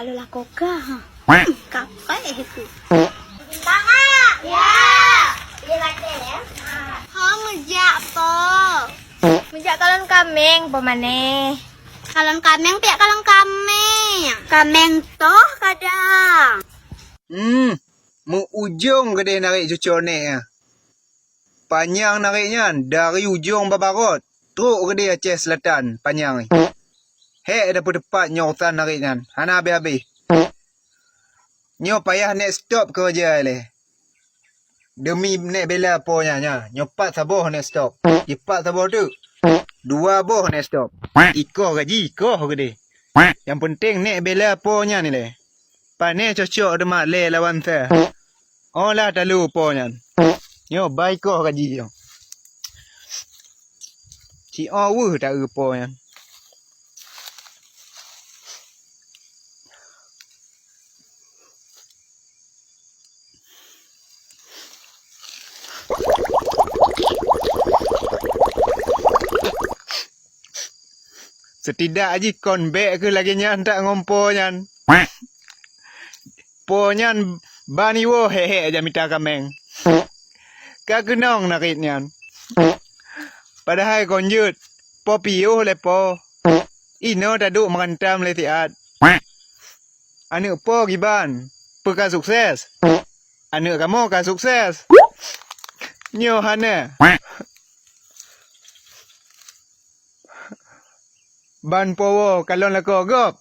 Kalau lah koka, ha. Kapai itu. Tanga. Ya. Dia kata ya. Ha, mejak po. Menjak kalon kameng pemane. Kalon kameng pihak kalon kameng. Kameng toh kadang. Mu ujung gede narik cucur ni. Panjang nariknya dari ujung babarot. Teruk gede Aceh Selatan panjang ni. Hek ada depan nyotan nariknya. Hana habis-habis. Nyo payah nak stop kerja le. Demi nak bela ponya nya. Nyopat saboh nak stop. Cepat saboh tu. 2 boh nak stop. Iko gaji, iko gede. Yang penting nak bela ponya ni le. Pane cocok demak le lawan saya. Oh lah talu ponya. Yo baik ko gaji yo. Si awu tak ponya. Setidak aji kon bek ke lagi nyan tak ngompo nyan. Po nyan bani wo hehe aja minta kameng. Kagenong nakit nyan. Padahal kon yut. Po piuh le po. Ino taduk merentam le tiat. Anu po giban. Peka sukses. Anu kamu ka sukses. Nyo hana. Ban powo kalon lako gop.